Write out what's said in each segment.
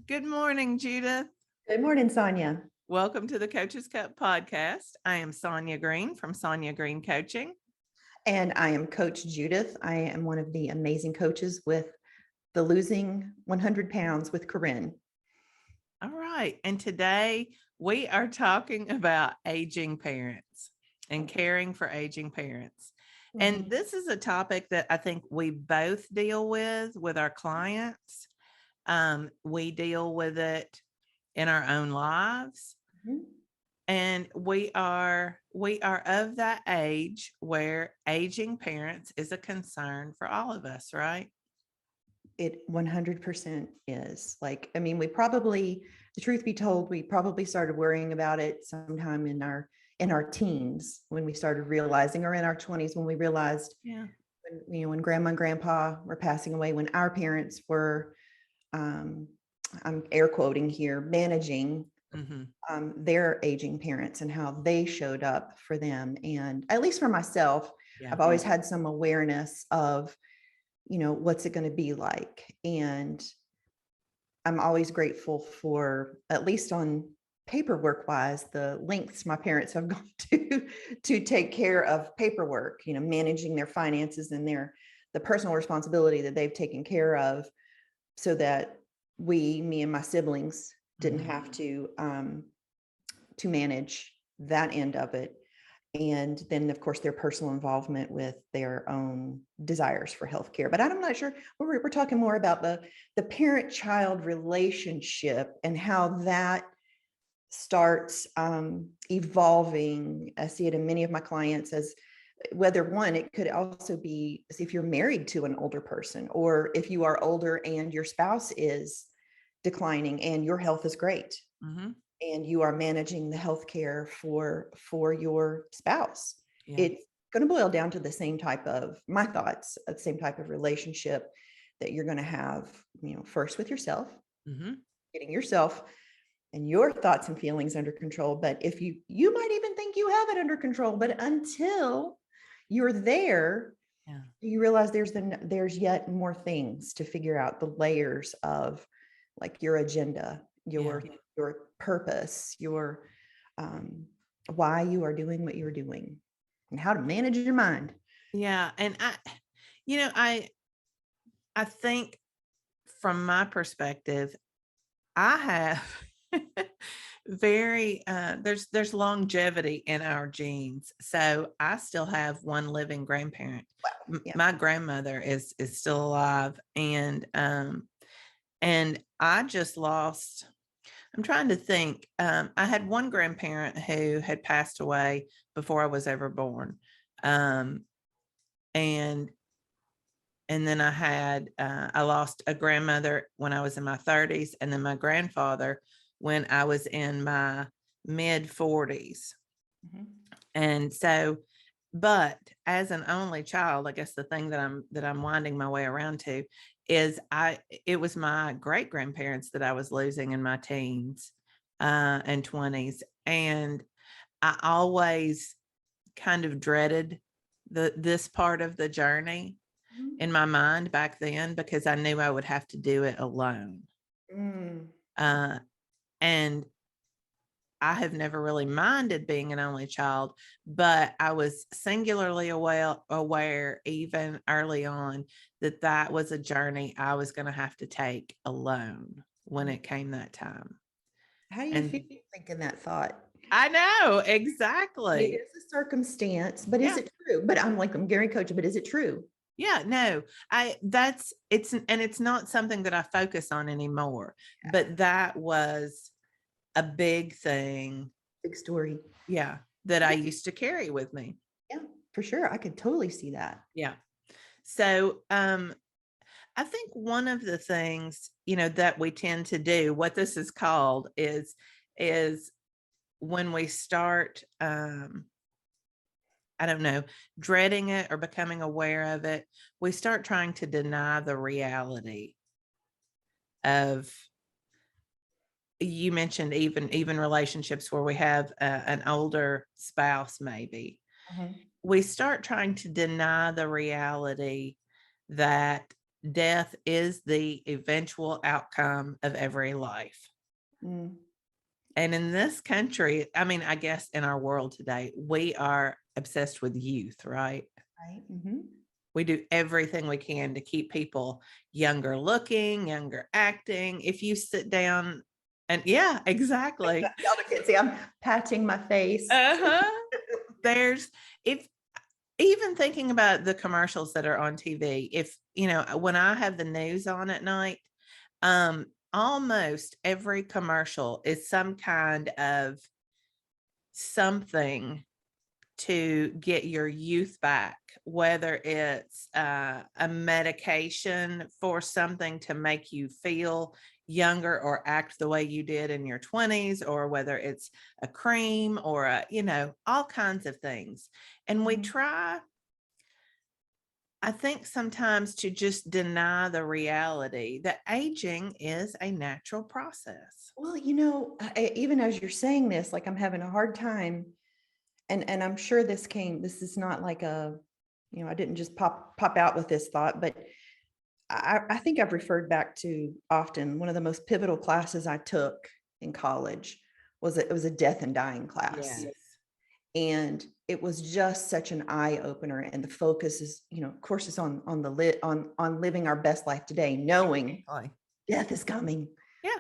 Good morning, Judith. Good morning, Sonya. Welcome to the Coach's Cup podcast. I am Sonya Green from Sonya Green Coaching. And I am Coach Judith. I am one of the amazing coaches with the Losing 100 Pounds with Corinne. All right. And today we are talking about aging parents and caring for aging parents. And this is a topic that I think we both deal with our clients. We deal with it in our own lives. And we are of that age where aging parents is a concern for all of us, right? It 100% is. The truth be told, we probably started worrying about it sometime in our teens when we started realizing, or in our 20s when we realized, when grandma and grandpa were passing away, when our parents were, I'm air quoting here, managing their aging parents and how they showed up for them. And at least for myself, I've always had some awareness of, what's it going to be like? And I'm always grateful for, at least on paperwork wise, the lengths my parents have gone to take care of paperwork, managing their finances and the personal responsibility that they've taken care of, so that me and my siblings didn't have to manage that end of it. And then, of course, their personal involvement with their own desires for healthcare. But I'm not sure, we're talking more about the parent-child relationship and how that starts evolving. I see it in many of my clients as whether it could also be if you're married to an older person, or if you are older and your spouse is declining and your health is great. And you are managing the healthcare for your spouse. It's going to boil down to the same type of relationship that you're going to have, first with yourself, getting yourself and your thoughts and feelings under control. But if you might even think you have it under control, but until you're there, you realize there's yet more things to figure out, the layers of like your agenda, your purpose, your why you are doing what you're doing, and how to manage your mind. Yeah. And I think from my perspective, I have there's longevity in our genes. So I still have one living grandparent. Wow. My grandmother is still alive. And I just lost, I'm trying to think. I had one grandparent who had passed away before I was ever born. And then I lost a grandmother when I was in my 30s, and then my grandfather when I was in my mid 40s. And so, but as an only child, I guess the thing that I'm winding my way around to is it was my great grandparents that I was losing in my teens and 20s. And I always kind of dreaded this part of the journey in my mind back then, because I knew I would have to do it alone. And I have never really minded being an only child, but I was singularly aware even early on that was a journey I was going to have to take alone when it came that time. How do you feel thinking that thought? I know, exactly. It is a circumstance, but is it true? But I'm Gary Coach, but is it true? Yeah, no, it's not something that I focus on anymore, but that was a big thing. Big story. Yeah. That I used to carry with me. Yeah, for sure. I could totally see that. Yeah. So, I think one of the things, that we tend to do, what this is called is when we start, I don't know, dreading it or becoming aware of it, we start trying to deny the reality of, you mentioned even relationships where we have an older spouse, maybe. We start trying to deny the reality that death is the eventual outcome of every life. Mm. And in this country, I mean, I guess in our world today, we are obsessed with youth, right? Right. Mm-hmm. We do everything we can to keep people younger looking, younger acting. If you sit down and yeah, exactly. Y'all can't see, I'm patting my face. Uh-huh. There's if even thinking about the commercials that are on TV, if you know, when I have the news on at night, almost every commercial is some kind of something to get your youth back, whether it's a medication for something to make you feel younger or act the way you did in your 20s, or whether it's a cream or all kinds of things. And we try, I think, sometimes to just deny the reality that aging is a natural process. Well, even as you're saying this, like I'm having a hard time, and I'm sure this is not like I didn't just pop out with this thought, but I think I've referred back to often one of the most pivotal classes I took in college it was a death and dying class. Yes. And it was just such an eye opener. And the focus is, of course, is on living our best life today, knowing death is coming. Yeah.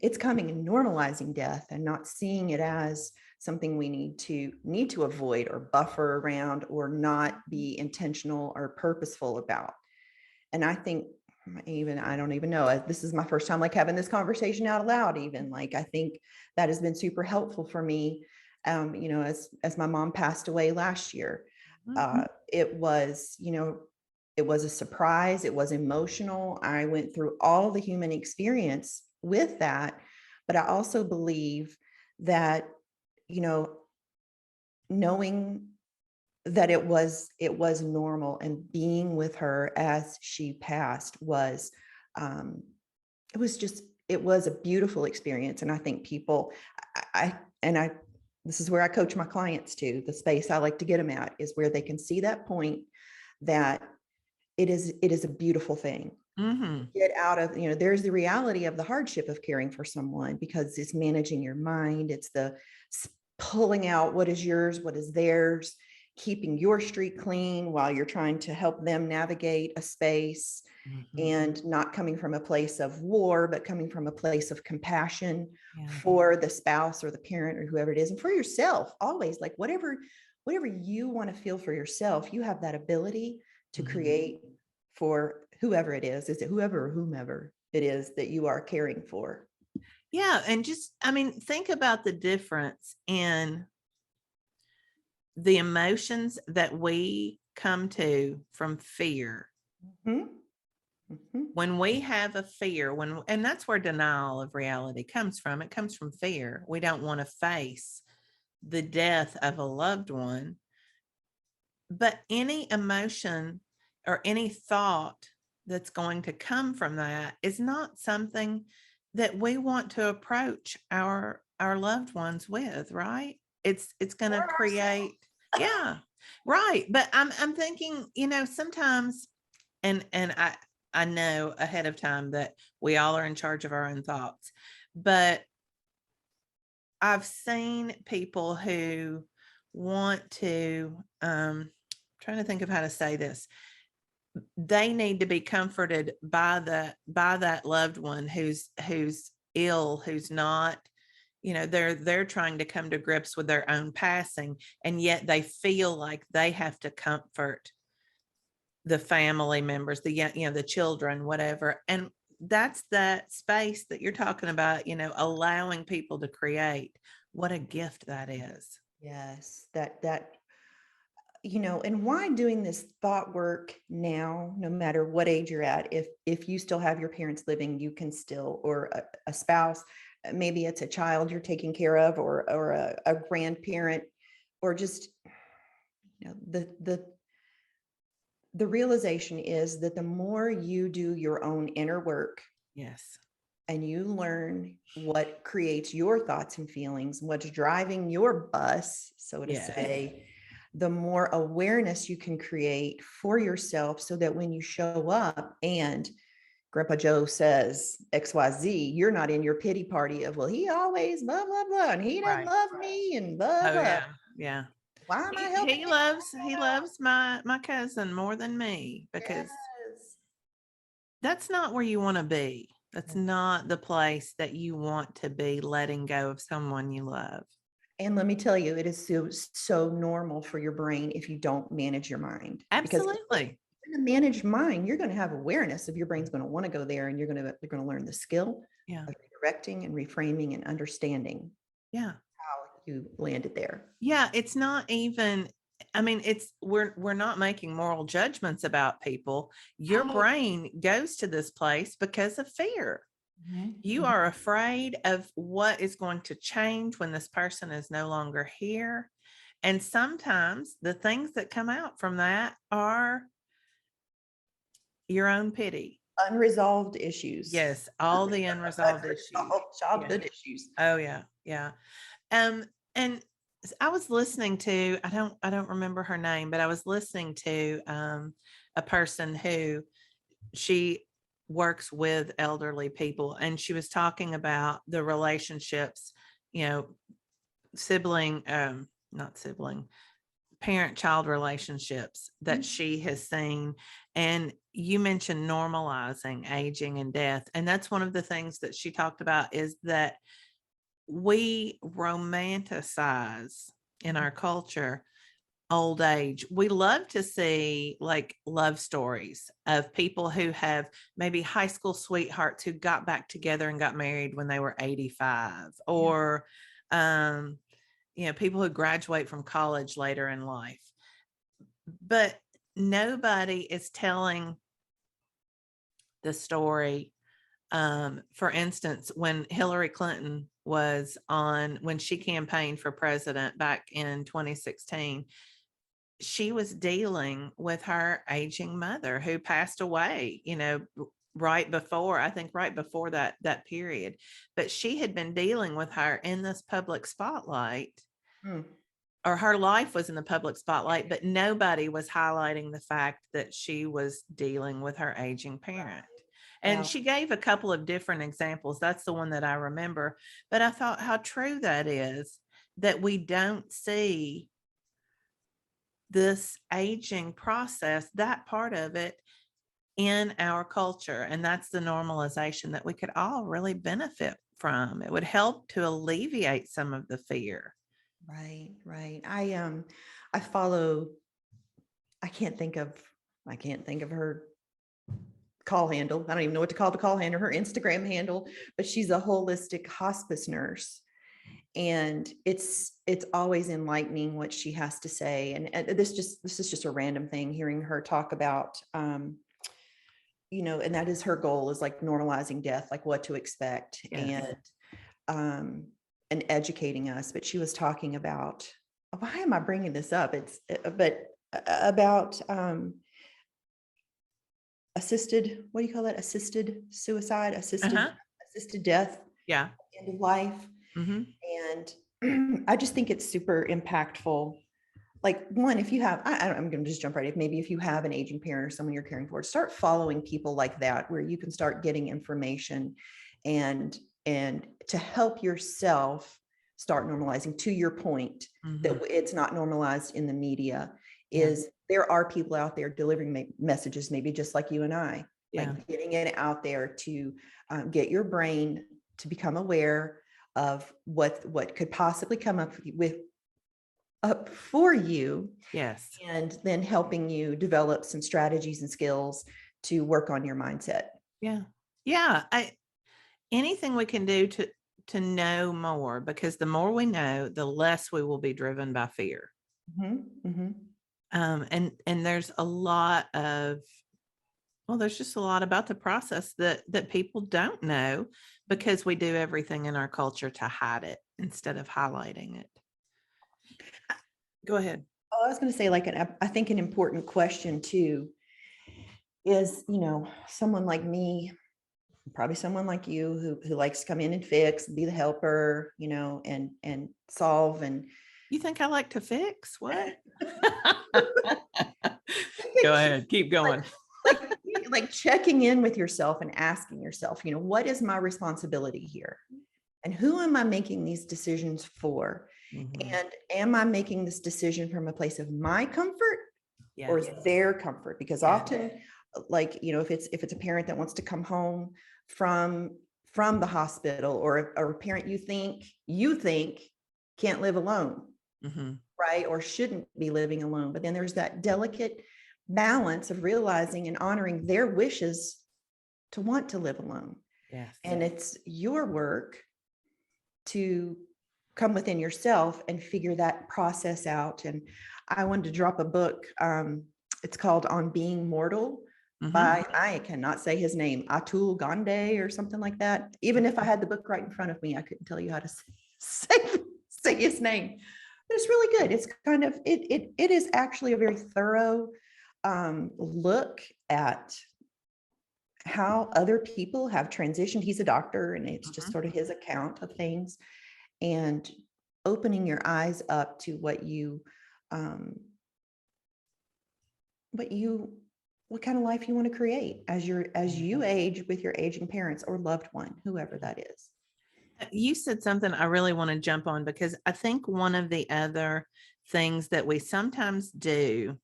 It's coming, and normalizing death and not seeing it as something we need to avoid or buffer around or not be intentional or purposeful about. And I think I don't even know, this is my first time like having this conversation out loud, even like, I think that has been super helpful for me. As my mom passed away last year, it was a surprise. It was emotional. I went through all the human experience with that, but I also believe that, knowing that it was normal, and being with her as she passed was, it was a beautiful experience. And I think people, I this is where I coach my clients to. The space I like to get them at is where they can see that point that it is a beautiful thing. Get out of, there's the reality of the hardship of caring for someone, because it's managing your mind. It's the pulling out what is yours, what is theirs, keeping your street clean while you're trying to help them navigate a space, and not coming from a place of war, but coming from a place of compassion for the spouse or the parent or whoever it is, and for yourself. Always, like whatever you want to feel for yourself, you have that ability to create for whoever it is. Is it whoever or whomever it is that you are caring for? Yeah. And just, I mean, think about the difference in the emotions that we come to from fear. When we have a fear, and that's where denial of reality comes from. It comes from fear. We don't want to face the death of a loved one. But any emotion or any thought that's going to come from that is not something that we want to approach our loved ones with, right? It's going to create, yeah, right. But I'm thinking, sometimes, and I know ahead of time that we all are in charge of our own thoughts, but I've seen people who want to, trying to think of how to say this. They need to be comforted by that loved one who's ill, who's not, they're trying to come to grips with their own passing, and yet they feel like they have to comfort the family members, the children, whatever. And that's that space that you're talking about, allowing people to create. What a gift that is. Yes, and why doing this thought work now, no matter what age you're at, if you still have your parents living, you can still, or a spouse, maybe it's a child you're taking care of, or a grandparent, or just, the realization is that the more you do your own inner work, Yes, and you learn what creates your thoughts and feelings, what's driving your bus, so to say, the more awareness you can create for yourself, so that when you show up and Grandpa Joe says XYZ, you're not in your pity party of, well, he always blah, blah, blah, and he doesn't Right. love me and blah, Oh blah. yeah. Yeah. Why am I He, helping he him? loves he loves my cousin more than me, because Yes. that's not where you want to be. That's No. not the place that you want to be, letting go of someone you love. And let me tell you, it is so normal for your brain if you don't manage your mind. Because Absolutely. in a managed mind, you're going to have awareness of your brain's going to want to go there, and you're going to learn the skill Yeah. of redirecting and reframing and understanding Yeah. how you landed there. Yeah. It's not even, I mean, we're not making moral judgments about people. Your brain goes to this place because of fear. You are afraid of what is going to change when this person is no longer here. And sometimes the things that come out from that are your own pity. Unresolved issues. Yes, all the unresolved issues. Childhood issues. Oh yeah, yeah. And I was listening to, I don't remember her name, but I was listening to a person who, she works with elderly people, and she was talking about the relationships, you know, sibling, not sibling, parent-child relationships that she has seen. And you mentioned normalizing aging and death. And that's one of the things that she talked about, is that we romanticize in our culture old age. We love to see like love stories of people who have maybe high school sweethearts who got back together and got married when they were 85, or people who graduate from college later in life. But nobody is telling the story. For instance, when Hillary Clinton when she campaigned for president back in 2016, she was dealing with her aging mother who passed away, right before that period. But she had been dealing with her in this public spotlight, or her life was in the public spotlight, but nobody was highlighting the fact that she was dealing with her aging parent. And she gave a couple of different examples. That's the one that I remember. But I thought how true that is, that we don't see this aging process, that part of it, in our culture. And that's the normalization that we could all really benefit from. It would help to alleviate some of the fear. Right. I follow, I can't think of her call handle. I don't even know what to call the call handle, her Instagram handle, but she's a holistic hospice nurse. And it's always enlightening what she has to say. And this is just a random thing, hearing her talk about, and that is her goal, is like normalizing death, like what to expect. Yes. And educating us. But she was talking about, why am I bringing this up? About assisted, what do you call that? Assisted suicide, assisted death. Yeah. End of life. And I just think it's super impactful. Like, one, if you have, I'm going to just jump right in. Maybe if you have an aging parent or someone you're caring for, start following people like that, where you can start getting information and to help yourself start normalizing. To your point, that it's not normalized in the media, is there are people out there delivering messages, maybe just like you and I, like getting it out there to get your brain to become aware of what could possibly come up for you. Yes. And then helping you develop some strategies and skills to work on your mindset. Yeah. Anything we can do to know more, because the more we know, the less we will be driven by fear. And there's a lot of, there's just a lot about the process that people don't know, because we do everything in our culture to hide it instead of highlighting it. Go ahead. I was going to say, I think an important question too is, someone like me, probably someone like you, who likes to come in and fix, be the helper, and solve. And You think I like to fix? What? Go ahead. Keep going. like like checking in with yourself and asking yourself, what is my responsibility here? And who am I making these decisions for? Mhm. And am I making this decision from a place of my comfort or Yes. is their comfort? Because Yeah. often, if it's a parent that wants to come home from the hospital, or a parent you think can't live alone, Mhm. right? Or shouldn't be living alone. But then there's that delicate balance of realizing and honoring their wishes to want to live alone. Yes. And it's your work to come within yourself and figure that process out. And I wanted to drop a book. It's called On Being Mortal by, I cannot say his name, Atul Gande or something like that. Even if I had the book right in front of me, I couldn't tell you how to say his name. But it's really good. It's kind of, it is actually a very thorough look at how other people have transitioned. He's a doctor, and it's just sort of his account of things, and opening your eyes up to what kind of life you want to create as you age with your aging parents or loved one, whoever that is. You said something I really want to jump on, because I think one of the other things that we sometimes do,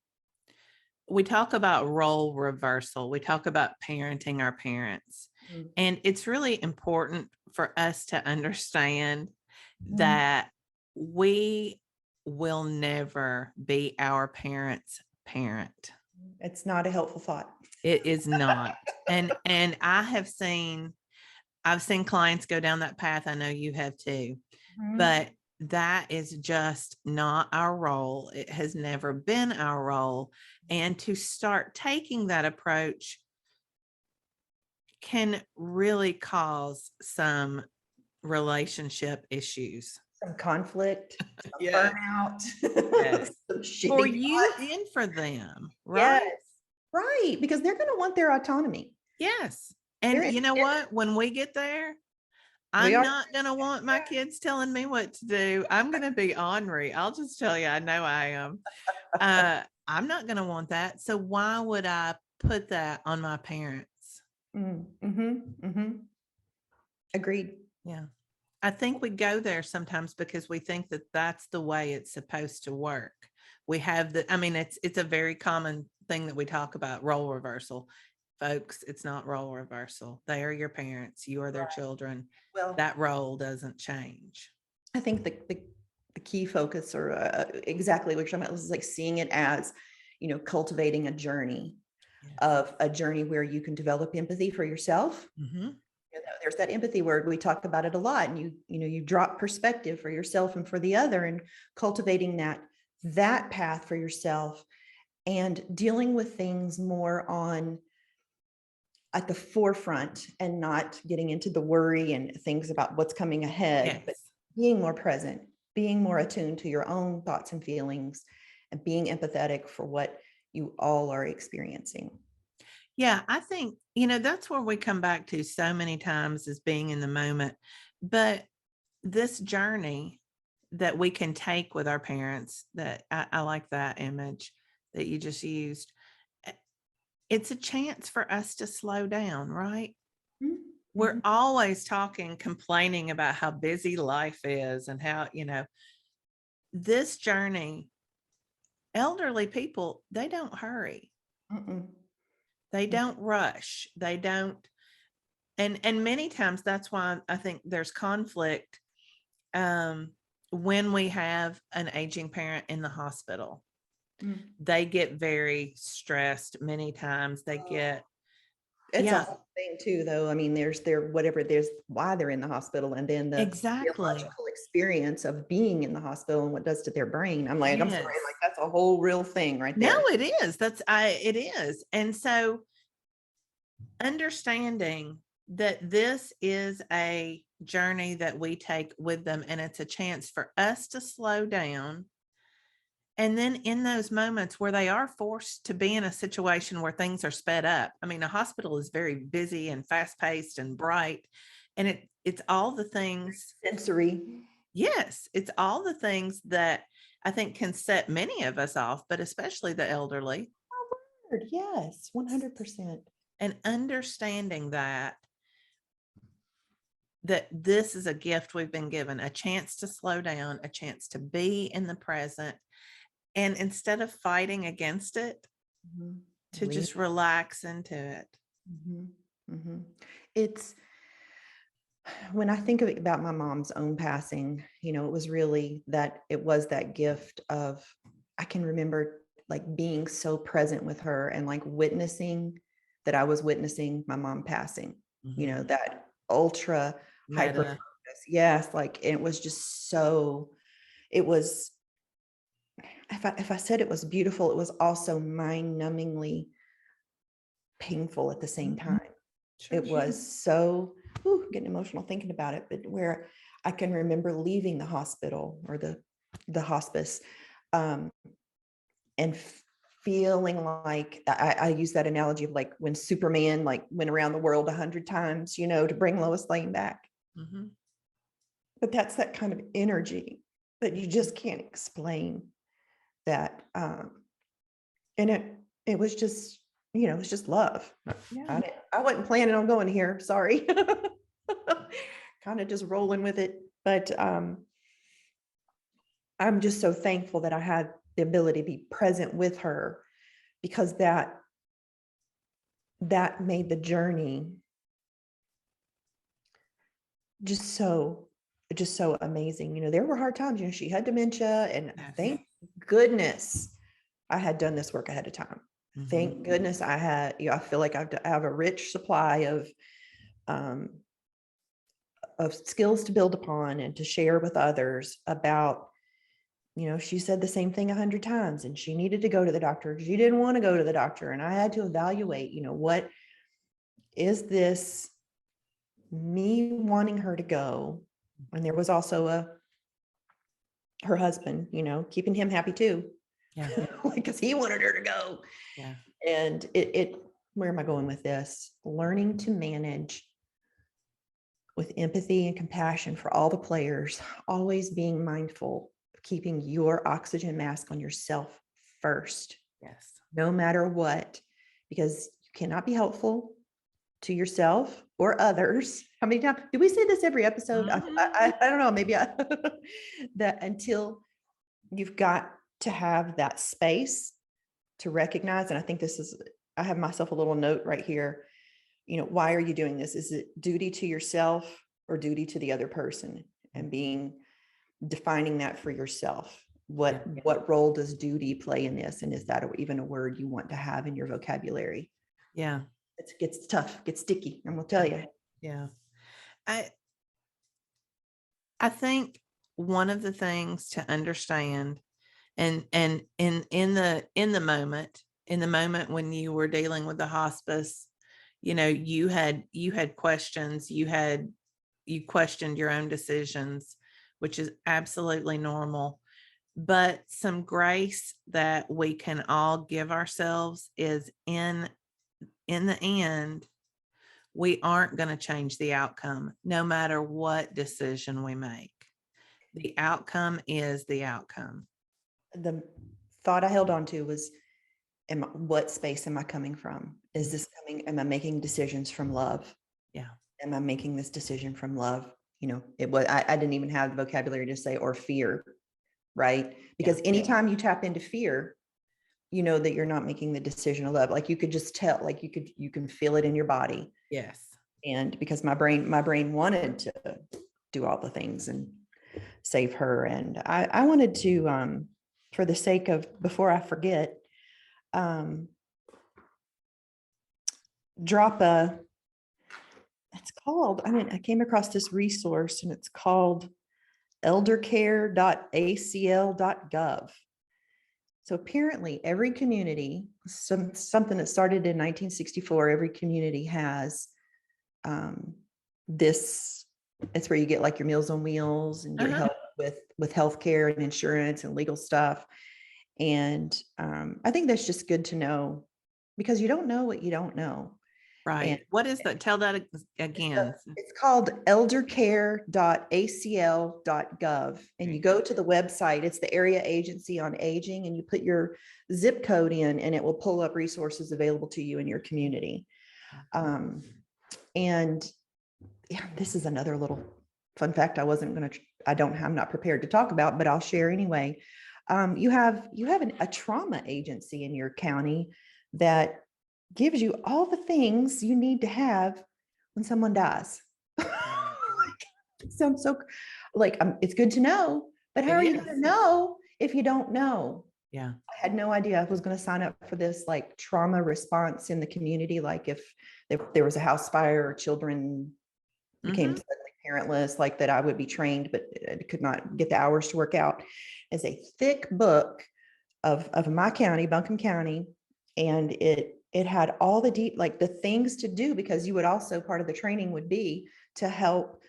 we talk about role reversal. We talk about parenting our parents. And it's really important for us to understand that we will never be our parents' parent. It's not a helpful thought. It is not. And I've seen clients go down that path. I know you have too. But that is just not our role. It has never been our role. And to start taking that approach can really cause some relationship issues. Some conflict, some Yeah. burnout, Yes. some For shitty you thoughts. and for them, right? Yes, right, because they're going to want their autonomy. Yes. And you know what? When we get there, I'm not going to want my kids telling me what to do. I'm going to be ornery. I'll just tell you, I know I am. I'm not going to want that. So why would I put that on my parents? Agreed. Yeah. I think we go there sometimes because we think that that's the way it's supposed to work. We have it's a very common thing that we talk about, role reversal. Folks, it's not role reversal. They are your parents. You are their children. Well, that role doesn't change. I think the key focus, or exactly what you're talking about, is like seeing it as, cultivating a journey, where you can develop empathy for yourself. There's that empathy word. We talk about it a lot, and you drop perspective for yourself and for the other, and cultivating that path for yourself, and dealing with things more at the forefront, and not getting into the worry and things about what's coming ahead, but being more present, being more attuned to your own thoughts and feelings, and being empathetic for what you all are experiencing. Yeah, I think, that's where we come back to so many times, is being in the moment. But this journey that we can take with our parents, that I like that image that you just used. It's a chance for us to slow down, right? We're always complaining about how busy life is and how, this journey, elderly people, they don't hurry. They don't rush. They don't. And many times that's why I think there's conflict when we have an aging parent in the hospital. They get very stressed many times. They get, it's a whole thing too, though. I mean, there's why they're in the hospital, and then the neurological experience of being in the hospital and what it does to their brain. I'm sorry, like that's a whole real thing right there. No, it is. It is. And so understanding that this is a journey that we take with them, and it's a chance for us to slow down. And then in those moments where they are forced to be in a situation where things are sped up, I mean, a hospital is very busy and fast paced and bright, and it's all the things sensory. Yes, it's all the things that I think can set many of us off, but especially the elderly. Yes, 100%. And understanding that this is a gift we've been given, a chance to slow down, a chance to be in the present. And instead of fighting against it, to just relax into it. It's when I think about my mom's own passing, it was really it was that gift of, I can remember like being so present with her and like witnessing that I was witnessing my mom passing, that ultra hyper focus. Yes. Like, it was just so, it was, if I said it was beautiful, it was also mind numbingly painful at the same time. It was so, getting emotional thinking about it, but where I can remember leaving the hospital or the hospice, and feeling like, I use that analogy of like when Superman like went around the world 100 times, to bring Lois Lane back. But that's that kind of energy that you just can't explain that. And it was just, it was just love. Yeah. I wasn't planning on going here. Sorry. Kind of just rolling with it. But I'm just so thankful that I had the ability to be present with her, because that made the journey just so amazing. There were hard times, she had dementia, and thank goodness I had done this work ahead of time. Thank goodness I had, I feel like I have a rich supply of skills to build upon and to share with others about, she said the same thing 100 times and she needed to go to the doctor. She didn't want to go to the doctor. And I had to evaluate, what is this, me wanting her to go. And there was also her husband, keeping him happy too. Yeah. Because he wanted her to go. Yeah. And where am I going with this? Learning to manage with empathy and compassion for all the players, always being mindful of keeping your oxygen mask on yourself first. Yes. No matter what, because you cannot be helpful to yourself or others. How many times do we say this every episode? I don't know, maybe that until you've got to have that space to recognize. And I think I have myself a little note right here. Why are you doing this? Is it duty to yourself or duty to the other person? And defining that for yourself. What role does duty play in this? And is that even a word you want to have in your vocabulary? Yeah. It gets tough, gets sticky, and we'll tell you. Yeah. I think one of the things to understand, and in the moment when you were dealing with the hospice, you had questions, you questioned your own decisions, which is absolutely normal. But some grace that we can all give ourselves is in the end, we aren't going to change the outcome, no matter what decision we make. The outcome is the outcome. The thought I held on to was, what space am I coming from? Is this am I making decisions from love? Yeah. Am I making this decision from love? It was, I didn't even have the vocabulary to say, or fear, right? Because anytime you tap into fear, that you're not making the decision of love. Like you could just tell, like you can feel it in your body. Yes. And because my brain wanted to do all the things and save her. And I wanted to, for the sake of, before I forget, drop it's called, I came across this resource and it's called eldercare.acl.gov. So apparently every community, something that started in 1964, every community has this. It's where you get like your Meals on Wheels and get help with healthcare and insurance and legal stuff. And I think that's just good to know, because you don't know what you don't know. Right. What is that? Tell that again. It's called eldercare.acl.gov. And you go to the website, it's the Area Agency on Aging, and you put your zip code in and it will pull up resources available to you in your community. And yeah, this is another little fun fact I'm not prepared to talk about, but I'll share anyway. You have a trauma agency in your county that gives you all the things you need to have when someone dies. It sounds so like it's good to know, but how are you going to know if you don't know? Yeah. I had no idea I was going to sign up for this like trauma response in the community. Like if there was a house fire or children became suddenly parentless, like that I would be trained, but I could not get the hours to work out. It's a thick book of my county, Buncombe County. And it had all the the things to do, because you would also, part of the training would be to help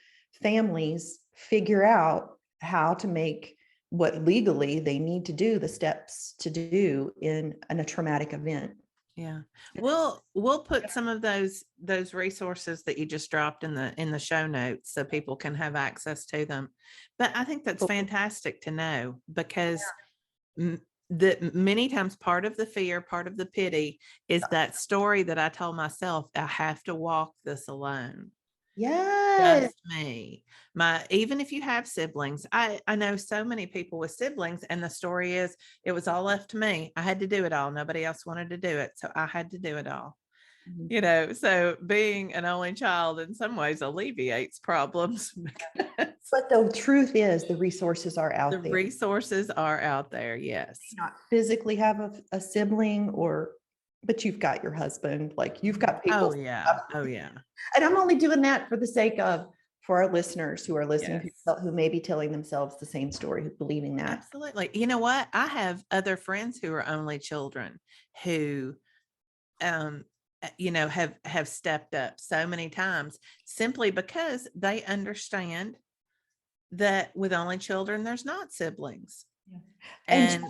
families figure out how to make what legally they need to do, the steps to do in a traumatic event. Yeah. We'll put some of those resources that you just dropped in the show notes so people can have access to them. But I think that's fantastic to know, because many times part of the fear, part of the pity is that story that I told myself, I have to walk this alone. Yes. Just me. Even if you have siblings, I know so many people with siblings, and the story is it was all left to me. I had to do it all. Nobody else wanted to do it. So I had to do it all. So being an only child in some ways alleviates problems. But the truth is the resources are out there. The resources are out there. Yes. You not physically have a sibling, but you've got your husband, like you've got people. Oh yeah. Oh yeah. And I'm only doing that for the sake of, for our listeners who are listening, who may be telling themselves the same story, who believing that. Absolutely. You know what? I have other friends who are only children who, have stepped up so many times simply because they understand that with only children, there's not siblings. Yeah. And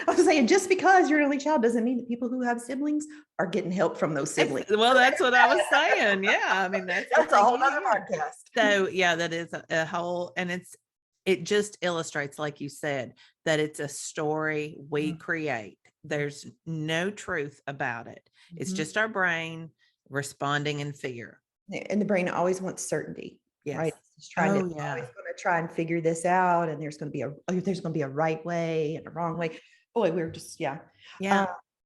I was saying, just because you're an only child doesn't mean that people who have siblings are getting help from those siblings. Well, that's what I was saying. Yeah. I mean, that's a whole other podcast. So yeah, that is a whole, and it just illustrates, like you said, that it's a story we create. There's no truth about it. It's just our brain responding in fear. And the brain always wants certainty. Yes. Right. It's always going to try and figure this out. And there's going to be a right way and a wrong way. Boy, we're just, yeah.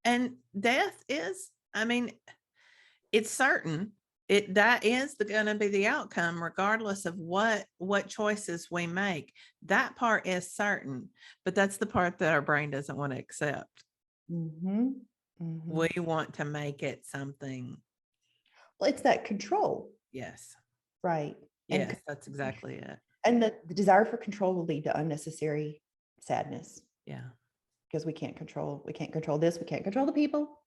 And death is, I mean, it's certain. That is going to be the outcome, regardless of what choices we make. That part is certain, but that's the part that our brain doesn't want to accept. We want to make it something. Well, it's that control. Yes. Right. Yes, that's exactly it. And the desire for control will lead to unnecessary sadness. Yeah. Because we can't control this. We can't control the people.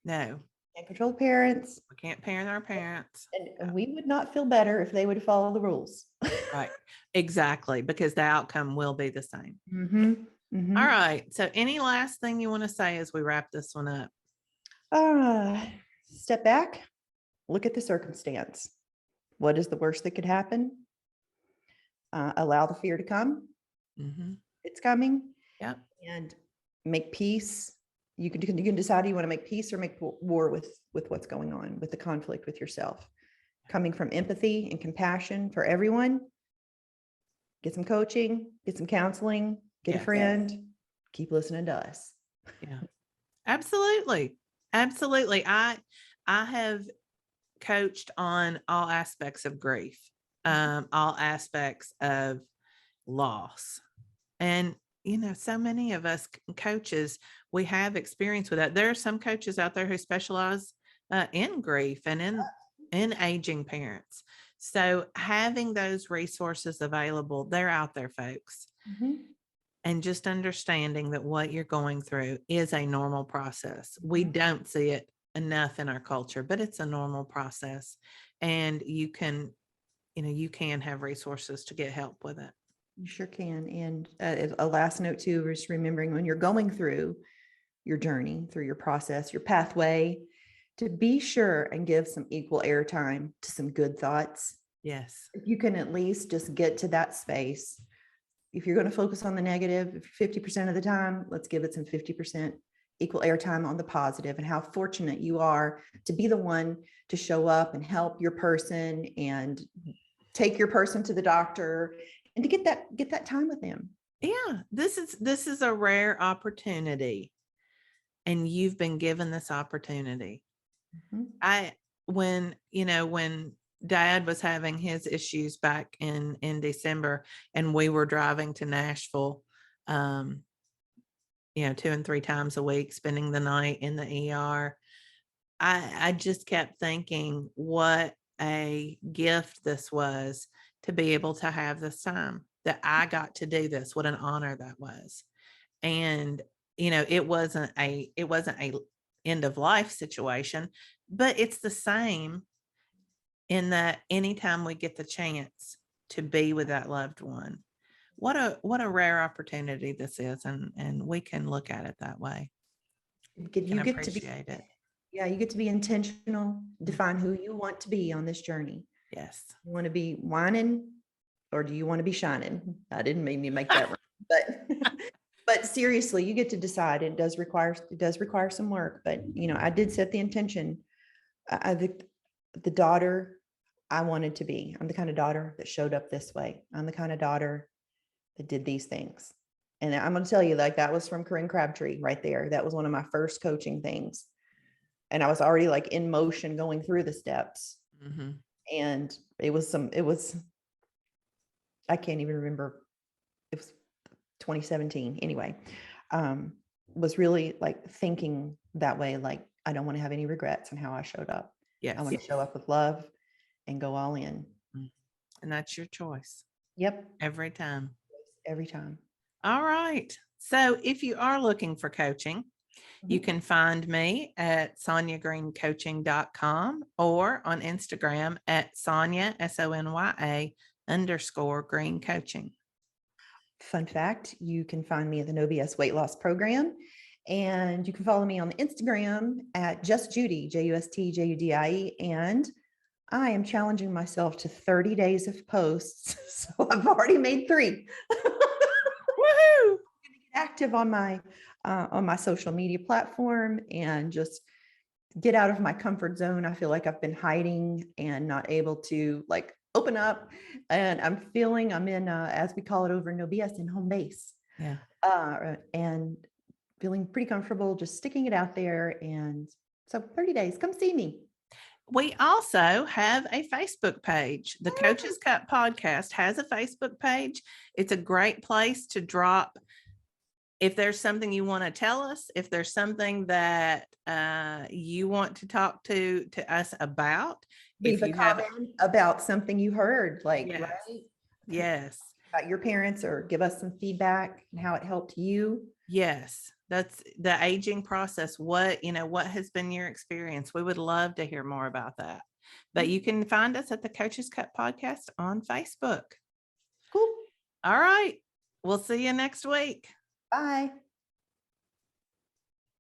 No. Can't control the parents. We can't parent our parents. And we would not feel better if they would follow the rules. Right. Exactly. Because the outcome will be the same. All right. So any last thing you want to say as we wrap this one up? Step back, look at the circumstance. What is the worst that could happen? Allow the fear to come. It's coming. Yeah. And make peace. You can decide you want to make peace or make war with what's going on, with the conflict with yourself. Coming from empathy and compassion for everyone. Get some coaching, get some counseling, get a friend, keep listening to us. Yeah. Absolutely. Absolutely. I have coached on all aspects of grief, all aspects of loss. And, so many of us coaches, we have experience with that. There are some coaches out there who specialize in grief and in aging parents. So having those resources available, they're out there, folks. And just understanding that what you're going through is a normal process. We don't see it enough in our culture, but it's a normal process. And you can have resources to get help with it. You sure can. And a last note too, is remembering when you're going through your journey, through your process, your pathway, to be sure and give some equal airtime to some good thoughts. Yes. If you can at least just get to that space. If you're going to focus on the negative 50% of the time, let's give it some 50% equal airtime on the positive, and how fortunate you are to be the one to show up and help your person and take your person to the doctor and to get that time with them. Yeah, this is a rare opportunity, and you've been given this opportunity. Mm-hmm. When Dad was having his issues back in December, and we were driving to Nashville, 2 and 3 times a week, spending the night in the ER. I just kept thinking what a gift this was, to be able to have this time that I got to do this. What an honor that was. And, it wasn't a end of life situation, but it's the same in that anytime we get the chance to be with that loved one, what a rare opportunity this is. And we can look at it that way. You Can get to be, appreciate it. yeah, you get to be intentional, define who you want to be on this journey. Yes. You want to be whining, or do you want to be shining? I didn't mean to make that right, but seriously, you get to decide. It does require some work, but I did set the intention. The daughter I wanted to be. I'm the kind of daughter that showed up this way. I'm the kind of daughter that did these things. And I'm going to tell you, like, that was from Corinne Crabtree right there. That was one of my first coaching things. And I was already like in motion going through the steps. Mm-hmm. And I can't even remember. It was 2017 anyway. Was really like thinking that way. Like, I don't want to have any regrets on how I showed up. Yes. I want to show up with love and go all in. And that's your choice. Yep. Every time. Every time. All right. So if you are looking for coaching, you can find me at sonyagreencoaching.com or on Instagram at Sonya, SONYA _green coaching. Fun fact, you can find me at the No BS weight loss program, and you can follow me on the Instagram at Just Judy, JUSTJUDIE. And I am challenging myself to 30 days of posts. So I've already made 3. Woohoo! Get active on my social media platform and just get out of my comfort zone. I feel like I've been hiding and not able to like open up, and I'm feeling I'm in, as we call it over in No BS, in home base. Yeah. And feeling pretty comfortable just sticking it out there. And so 30 days, come see me. We also have a Facebook page. The Coach's Cup podcast has a Facebook page. It's a great place to drop. If there's something you want to tell us, if there's something that you want to talk to us about, Leave a comment about something you heard, like, yes. right? Yes. About your parents, or give us some feedback and how it helped you. Yes. That's the aging process. What has been your experience? We would love to hear more about that. But you can find us at the Coach's Cup podcast on Facebook. Cool. All right. We'll see you next week. Bye.